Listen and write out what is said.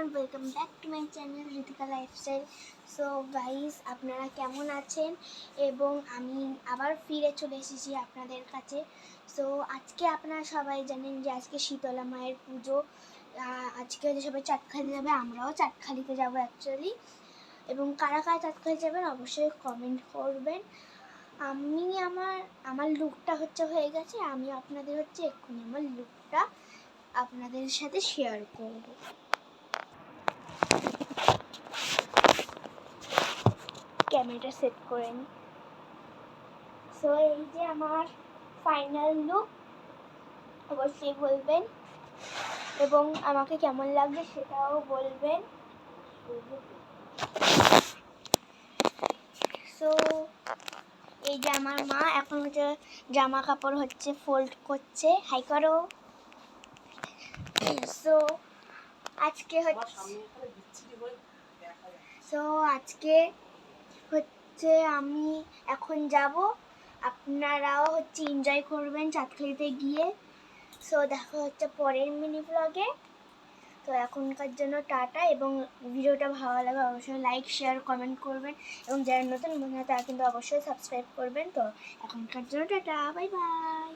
Everyone, welcome back to my channel Ritika lifestyle. So guys, আপনারা কেমন আছেন? এবং আমি আবার ফিরে চলে এসেছি আপনাদের কাছে। সো আজকে আপনারা সবাই জানেন যে আজকে শীতলা মায়ের পুজো। আজকে হচ্ছে সবাই চাঁদখালি যাবে, আমরাও চাঁদখালিতে যাবো অ্যাকচুয়ালি। এবং কারা কারা চাঁদখালি যাবেন অবশ্যই কমেন্ট করবেন। আমি আমার লুকটা হয়ে গেছে। আমি আপনাদের এক্ষুনি আমার লুকটা আপনাদের সাথে শেয়ার করব। ক্যামেরাটা সেট করে নিই। সো এই যে আমার ফাইনাল লুক, অবশ্যই বলবেন এবং আমাকে কেমন লাগছে সেটাও বলবেন। সো এই যে আমার মা এখন জামা কাপড় ফোল্ড করছে। হাই করো। সো আজকে আমি এখন যাব, আপনারাও এনজয় করবেন চাঁদখালিতে গিয়ে। সো দেখা হচ্ছে পরের মিনি ব্লগে। তো এখনকার জন্য টাটা, এবং ভিডিওটা ভালো লাগে অবশ্যই লাইক শেয়ার কমেন্ট করবেন, এবং যারা নতুন বন্ধু তারা কিন্তু অবশ্যই সাবস্ক্রাইব করবেন। তো এখনকার জন্য টাটা, বাই বাই।